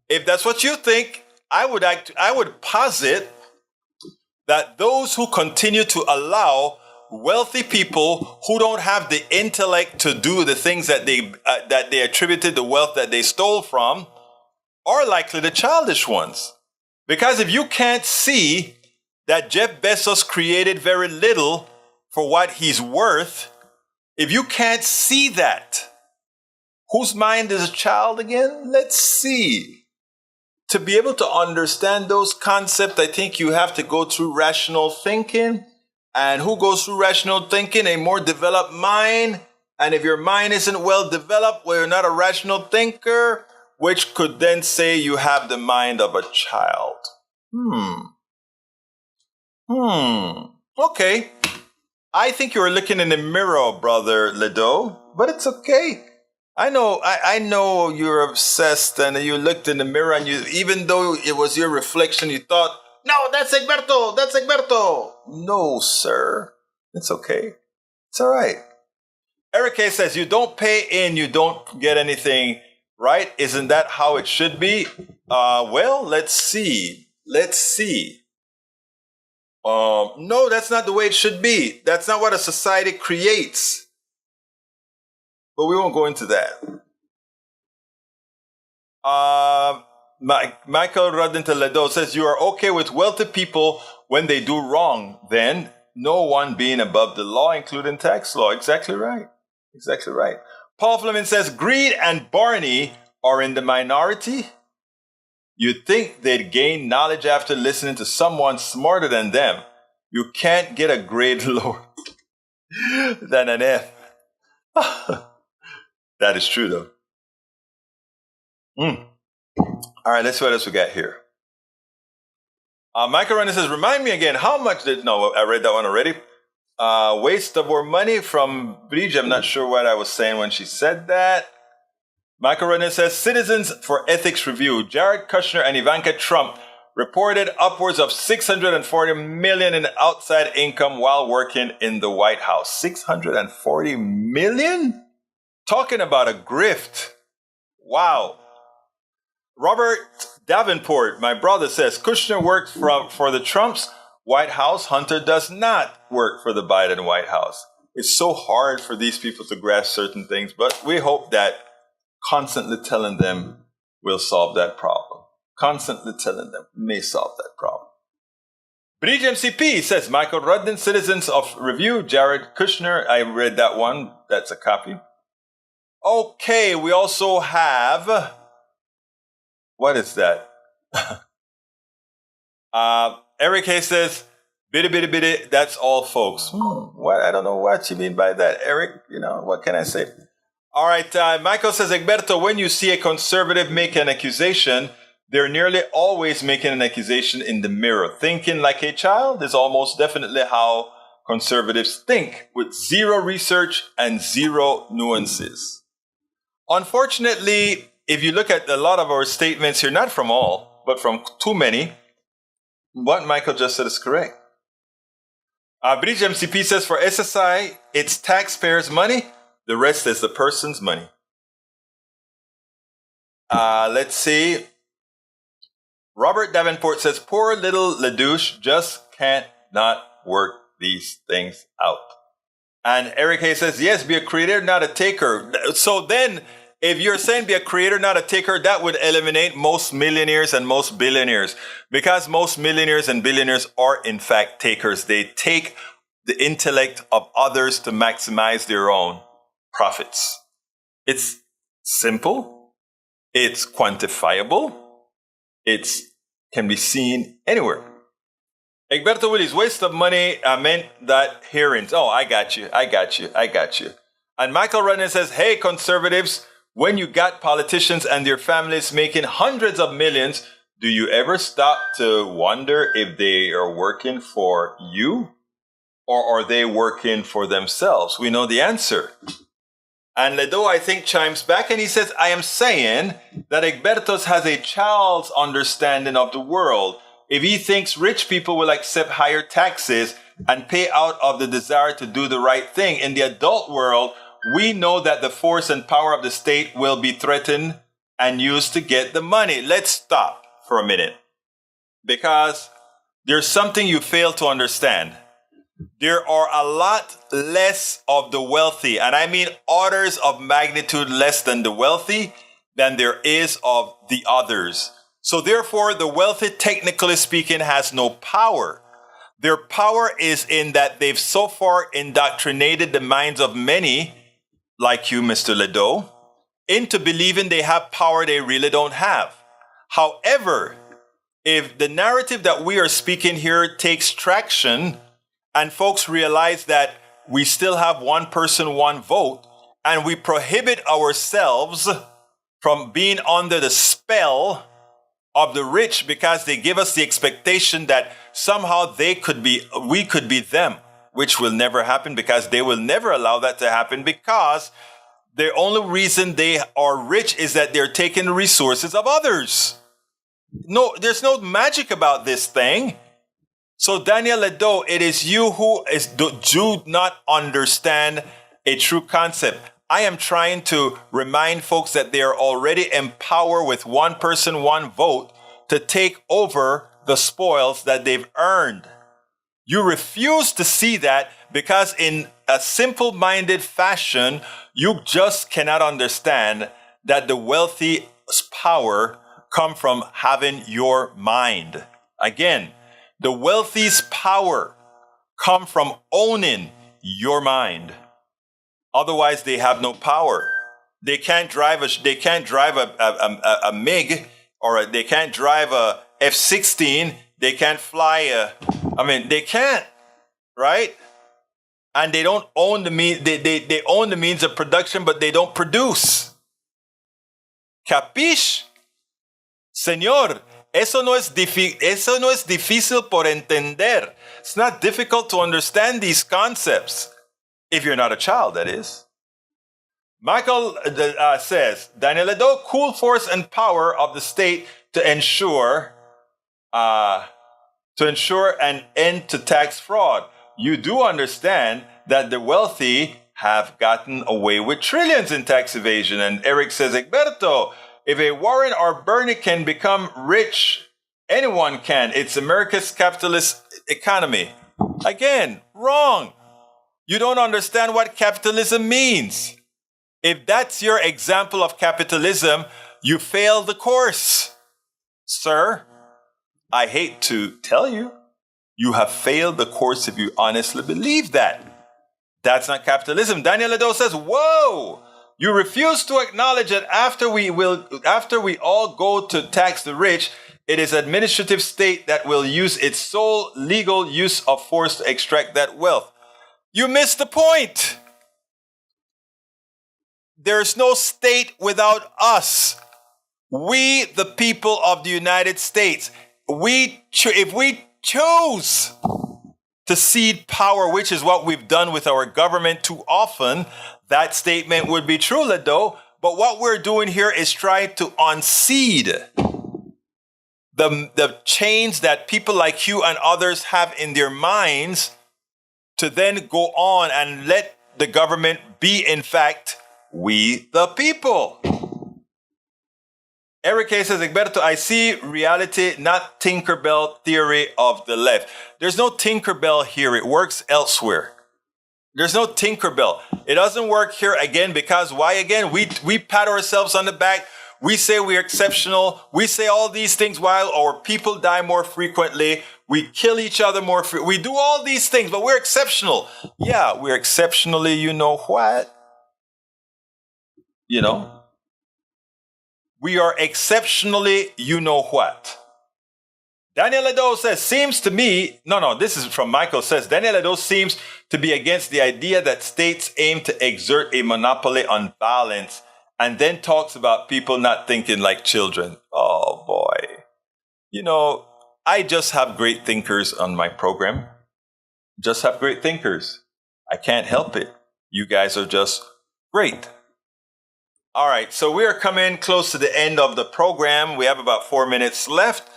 S1: If that's what you think, I would posit that those who continue to allow wealthy people who don't have the intellect to do the things that they attributed the wealth that they stole from are likely the childish ones. Because if you can't see that Jeff Bezos created very little for what he's worth, if you can't see that, whose mind is a child again? Let's see. To be able to understand those concepts, I think you have to go through rational thinking. And who goes through rational thinking? A more developed mind. And if your mind isn't well developed, well, you're not a rational thinker, which could then say you have the mind of a child. Okay. I think you were looking in the mirror, Brother Ledo, but it's okay. I know you're obsessed and you looked in the mirror and even though it was your reflection, you thought, no, that's Egberto. No, sir. It's okay. It's all right. Eric K. says, you don't pay in, you don't get anything, right? Isn't that how it should be? Well, let's see. No, that's not the way it should be. That's not what a society creates. But we won't go into that. Michael Rodin-Toledo says, you are okay with wealthy people when they do wrong. Then no one being above the law, including tax law. Exactly right. Paul Fleming says, greed and Barney are in the minority. You'd think they'd gain knowledge after listening to someone smarter than them. You can't get a grade lower than an F. That is true, though. All right, let's see what else we got here. Michael Renner says, remind me again, how much no, I read that one already. Waste of our money from Bridge. I'm not sure what I was saying when she said that. Michael Renner says, Citizens for Ethics Review. Jared Kushner and Ivanka Trump reported upwards of $640 million in outside income while working in the White House. $640 million? Talking about a grift. Wow. Robert Davenport, my brother, says, Kushner worked for the Trumps' White House. Hunter does not work for the Biden White House. It's so hard for these people to grasp certain things, but we hope that constantly telling them will solve that problem. Constantly telling them may solve that problem. Bridge MCP says, Michael Rudden, Citizens of Review, Jared Kushner. I read that one. That's a copy. Okay, we also have, what is that? Eric Hay says, bitty, that's all, folks. What? I don't know what you mean by that, Eric. What can I say? All right, Michael says, Egberto, when you see a conservative make an accusation, they're nearly always making an accusation in the mirror. Thinking like a child is almost definitely how conservatives think, with zero research and zero nuances. Unfortunately, if you look at a lot of our statements here, not from all, but from too many, what Michael just said is correct. Bridge MCP says, for SSI, it's taxpayers' money. The rest is the person's money. Let's see. Robert Davenport says, poor little LaDouche just can't not work these things out. And Eric Hayes says, yes, be a creator, not a taker. So then, if you're saying be a creator, not a taker, that would eliminate most millionaires and most billionaires. Because most millionaires and billionaires are, in fact, takers. They take the intellect of others to maximize their own profits. It's simple. It's quantifiable. It can be seen anywhere. Egberto Willis, waste of money meant that hearings. Oh, I got you. And Michael Renner says, hey, conservatives, when you got politicians and their families making hundreds of millions, do you ever stop to wonder if they are working for you or are they working for themselves? We know the answer. And Ledo, I think, chimes back and he says, I am saying that Egberto has a child's understanding of the world. If he thinks rich people will accept higher taxes and pay out of the desire to do the right thing, in the adult world, we know that the force and power of the state will be threatened and used to get the money. Let's stop for a minute, because there's something you fail to understand. There are a lot less of the wealthy, and I mean orders of magnitude less than the wealthy, than there is of the others. So therefore, the wealthy, technically speaking, has no power. Their power is in that they've so far indoctrinated the minds of many, like you, Mr. Ledoux, into believing they have power they really don't have. However, if the narrative that we are speaking here takes traction and folks realize that we still have one person, one vote, and we prohibit ourselves from being under the spell of the rich because they give us the expectation that somehow we could be them, which will never happen, because they will never allow that to happen, because the only reason they are rich is that they're taking the resources of others. No, there's no magic about this thing. So Daniel Ledoux, it is you who do not understand a true concept. I am trying to remind folks that they are already in power with one person, one vote to take over the spoils that they've earned. You refuse to see that because in a simple-minded fashion, you just cannot understand that the wealthy's power comes from having your mind. Again, the wealthy's power comes from owning your mind. Otherwise, they have no power. They can't drive a MiG, or they can't drive a F-16. They can't fly they can't, right? And they don't own the means. They own the means of production, but they don't produce. ¿Capish? Señor, eso no es difícil por entender. It's not difficult to understand these concepts. If you're not a child, that is. Michael says, Daniel Ledoux, cool force and power of the state to ensure an end to tax fraud. You do understand that the wealthy have gotten away with trillions in tax evasion. And Eric says, Egberto, if a Warren or Bernie can become rich, anyone can. It's America's capitalist economy. Again, wrong. You don't understand what capitalism means. If that's your example of capitalism, you failed the course. Sir, I hate to tell you, you have failed the course if you honestly believe that. That's not capitalism. Daniel Ledoux says, whoa, you refuse to acknowledge that after we all go to tax the rich, it is administrative state that will use its sole legal use of force to extract that wealth. You missed the point. There's no state without us. We, the people of the United States, if we choose to cede power, which is what we've done with our government too often, that statement would be true, Ledoux. But what we're doing here is trying to unseed the chains that people like you and others have in their minds to then go on and let the government be, in fact, we the people. Eric K. says, Egberto, I see reality, not Tinkerbell theory of the left. There's no Tinkerbell here. It works elsewhere. There's no Tinkerbell. It doesn't work here again because why again? We pat ourselves on the back. We say we're exceptional. We say all these things while our people die more frequently. We kill each other more frequently. We do all these things, but we're exceptional. Yeah, we're exceptionally, you know what? You know? We are exceptionally, you know what? Daniel Ledoux says, seems to me, this is from Michael says, Daniel Ledoux seems to be against the idea that states aim to exert a monopoly on violence, and then talks about people not thinking like children. Oh boy. You know, I just have great thinkers on my program. Just have great thinkers. I can't help it. You guys are just great. All right, so we are coming close to the end of the program. We have about 4 minutes left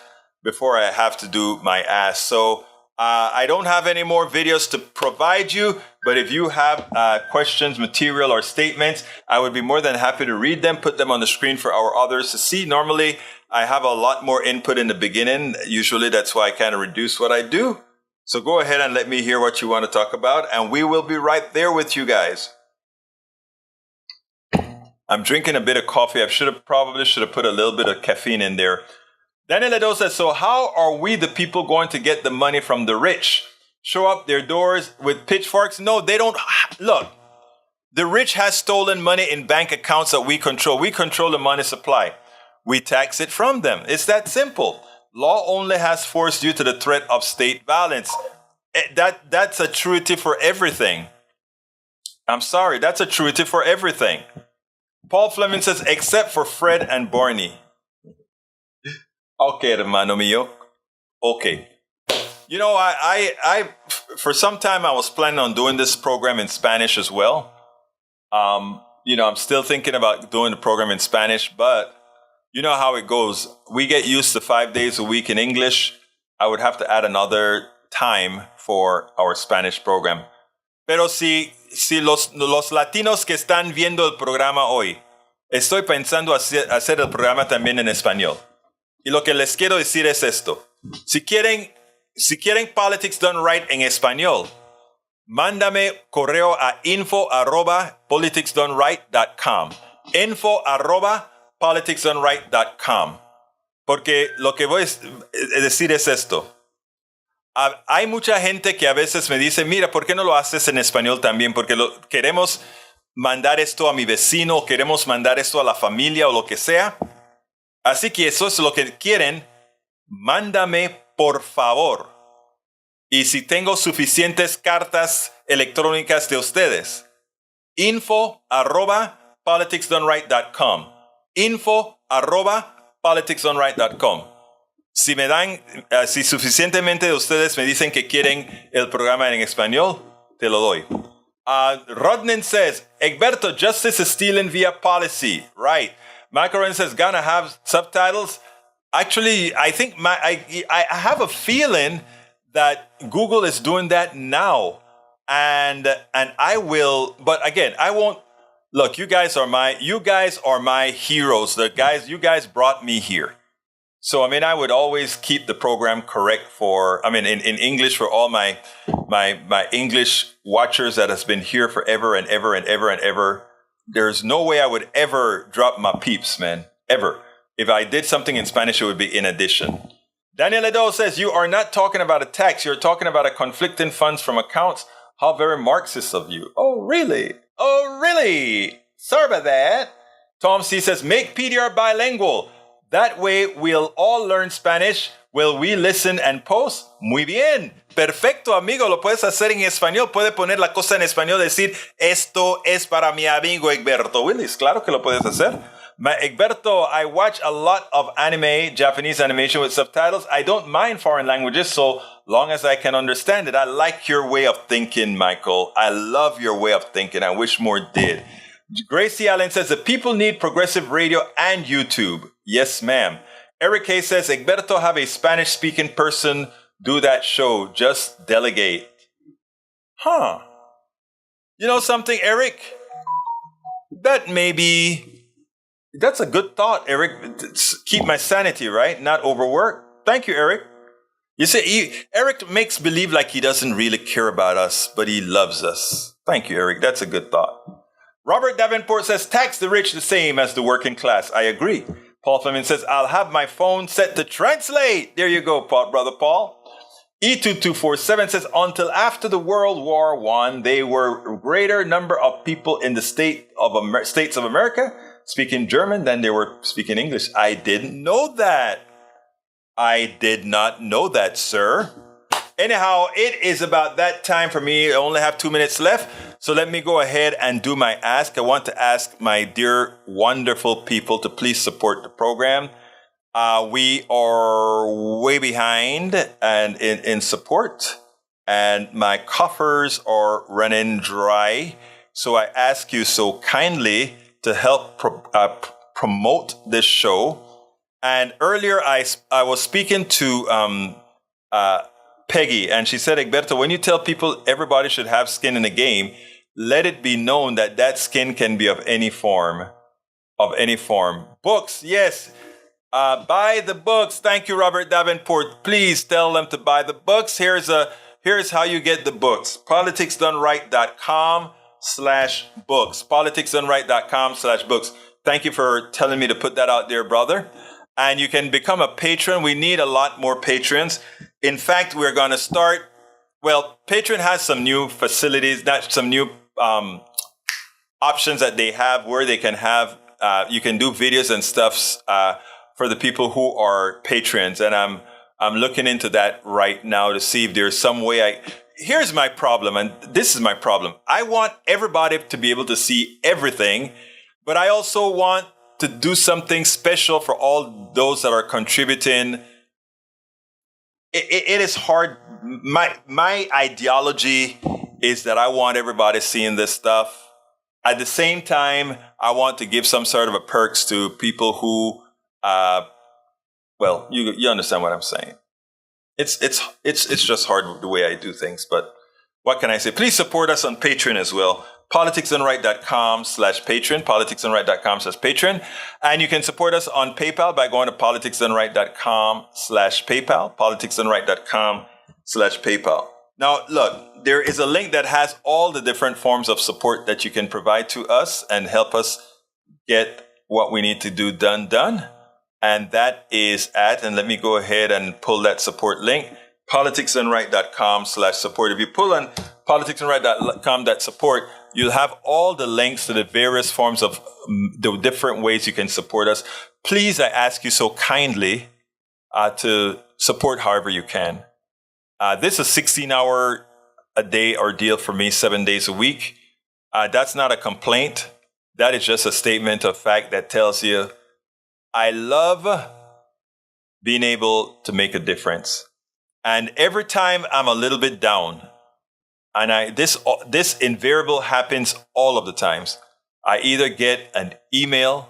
S1: before I have to do my ask. So I don't have any more videos to provide you, but if you have questions, material, or statements, I would be more than happy to read them, put them on the screen for our others to see. Normally, I have a lot more input in the beginning. Usually, that's why I kind of reduce what I do. So go ahead and let me hear what you want to talk about, and we will be right there with you guys. I'm drinking a bit of coffee. I probably should have put a little bit of caffeine in there. Daniel Edo says, so how are we, the people, going to get the money from the rich? Show up their doors with pitchforks? No, they don't. Look, the rich has stolen money in bank accounts that we control. We control the money supply. We tax it from them. It's that simple. Law only has force due to the threat of state violence. That's a truity for everything. I'm sorry, that's a truity for everything. Paul Fleming says, except for Fred and Barney. Okay, hermano mío. Okay. You know, I for some time I was planning on doing this program in Spanish as well. You know, I'm still thinking about doing the program in Spanish, but you know how it goes. We get used to 5 days a week in English. I would have to add another time for our Spanish program. Pero si los latinos que están viendo el programa hoy, estoy pensando hacer el programa también en español. Y lo que les quiero decir es esto. Si quieren Politics Done Right en español, mándame correo a info@politicsdoneright.com. info@politicsdoneright.com. Porque lo que voy a decir es esto. Hay mucha gente que a veces me dice, mira, ¿por qué no lo haces en español también? Porque queremos mandar esto a mi vecino, queremos mandar esto a la familia o lo que sea. Así que eso es lo que quieren. Mándame, por favor. Y si tengo suficientes cartas electrónicas de ustedes, info@politicsdoneright.com. info@politicsdoneright.com. Si me dan, si suficientemente de ustedes me dicen que quieren el programa en español, te lo doy. Rodnan says, Egberto, justice is stealing via policy. Right. Macaron says, gonna have subtitles. Actually, I think I have a feeling that Google is doing that now. And I will, but again, I won't. Look, you guys are my heroes. You guys brought me here. So, I mean, I would always keep the program correct in English for all my English watchers that has been here forever and ever and ever and ever. There's no way I would ever drop my peeps, man. Ever. If I did something in Spanish, it would be in addition. Daniel Edo says, you are not talking about a tax. You're talking about a conflicting funds from accounts. How very Marxist of you. Oh, really? Oh, really? Sorry about that. Tom C says, make PDR bilingual. That way we'll all learn Spanish. Will we listen and post? Muy bien. Perfecto, amigo. Lo puedes hacer en español. Puede poner la cosa en español. Decir, esto es para mi amigo Egberto Willis. Claro que lo puedes hacer. Egberto, I watch a lot of anime, Japanese animation with subtitles. I don't mind foreign languages so long as I can understand it. I like your way of thinking, Michael. I love your way of thinking. I wish more did. Gracie Allen says, the people need progressive radio and YouTube. Yes, ma'am. Eric K says, Egberto, have a Spanish-speaking person do that show. Just delegate. Huh. You know something, Eric? That's a good thought, Eric. Keep my sanity, right? Not overwork. Thank you, Eric. You see, Eric makes believe like he doesn't really care about us, but he loves us. Thank you, Eric. That's a good thought. Robert Davenport says, tax the rich the same as the working class. I agree. Paul Fleming says, I'll have my phone set to translate. There you go, Brother Paul. E2247 says, until after the World War I, there were a greater number of people in the States of America speaking German than they were speaking English. I didn't know that. I did not know that, sir. Anyhow, it is about that time for me. I only have 2 minutes left. So let me go ahead and do my ask. I want to ask my dear, wonderful people to please support the program. We are way behind and in support, and my coffers are running dry. So I ask you so kindly to help promote this show. And earlier I was speaking to Peggy, and she said, Egberto, when you tell people everybody should have skin in the game, let it be known that that skin can be of any form. Of any form. Books, yes. Buy the books. Thank you, Robert Davenport. Please tell them to buy the books. Here's how you get the books. politicsdoneright.com/books. politicsdoneright.com/books. Thank you for telling me to put that out there, brother. And you can become a patron. We need a lot more patrons. In fact, we're going to start. Well, Patreon has some new facilities, some new options that they have where they can have, you can do videos and stuff for the people who are patrons. And I'm looking into that right now to see if there's some way here's my problem. And this is my problem. I want everybody to be able to see everything, but I also want to do something special for all those that are contributing. It is hard. My ideology is that I want everybody seeing this stuff. At the same time, I want to give some sort of a perks to people who, well, you understand what I'm saying. It's just hard the way I do things, but what can I say? Please support us on Patreon as well. politicsdoneright.com/Patreon, politicsdoneright.com/Patreon. And you can support us on PayPal by going to politicsdoneright.com/PayPal, politicsdoneright.com/PayPal. Now, look, there is a link that has all the different forms of support that you can provide to us and help us get what we need to do done. And that is and let me go ahead and pull that support link, politicsdoneright.com/support. If you pull on politicsdoneright.com/support, you'll have all the links to the various forms of the different ways you can support us. Please, I ask you so kindly to support however you can. This is a 16-hour-a-day ordeal for me, 7 days a week. That's not a complaint. That is just a statement of fact that tells you I love being able to make a difference. And every time I'm a little bit down, and this invariable happens all of the times, I either get an email,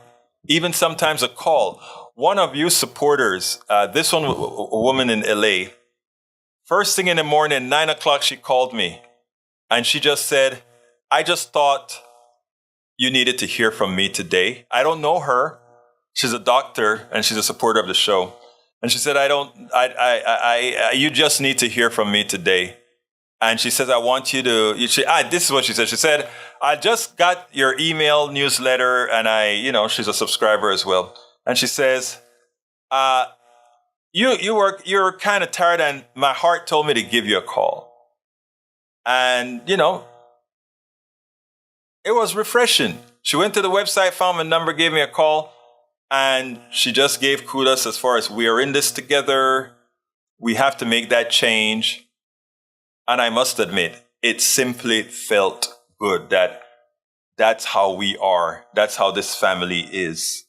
S1: even sometimes a call. One of you supporters, this one, a woman in LA, first thing in the morning, 9 o'clock, she called me. And she just said, I just thought you needed to hear from me today. I don't know her. She's a doctor and she's a supporter of the show. And she said, you just need to hear from me today. And she says, I want you to, this is what she said. She said, I just got your email newsletter and she's a subscriber as well. And she says, you're kind of tired and my heart told me to give you a call. And, it was refreshing. She went to the website, found my number, gave me a call. And she just gave kudos as far as we are in this together. We have to make that change. And I must admit, it simply felt good that's how we are. That's how this family is.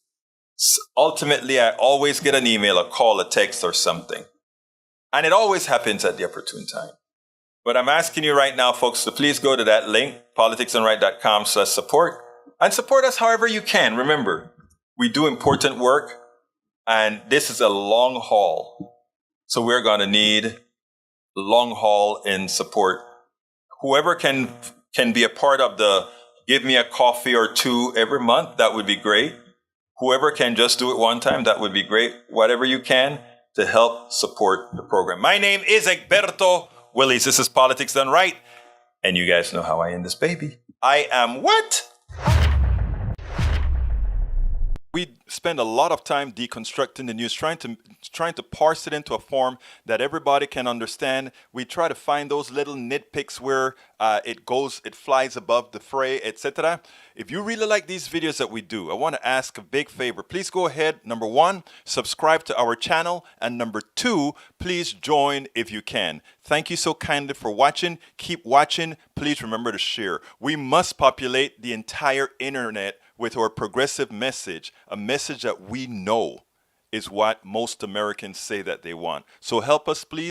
S1: Ultimately, I always get an email, a call, a text, or something. And it always happens at the opportune time. But I'm asking you right now, folks, to please go to that link, politicsdoneright.com/support, and support us however you can. Remember, we do important work, and this is a long haul. So we're going to need long haul in support. Whoever can be a part of the give me a coffee or two every month, that would be great. Whoever can just do it one time, that would be great. Whatever you can to help support the program. My name is Egberto Willies. This is Politics Done Right. And you guys know how I end this baby. I am what? We spend a lot of time deconstructing the news, trying to parse it into a form that everybody can understand. We try to find those little nitpicks where it flies above the fray, etc. If you really like these videos that we do, I want to ask a big favor. Please go ahead. Number 1, subscribe to our channel. And number 2, please join if you can. Thank you so kindly for watching. Keep watching. Please remember to share. We must populate the entire internet with our progressive message, a message that we know is what most Americans say that they want. So help us, please.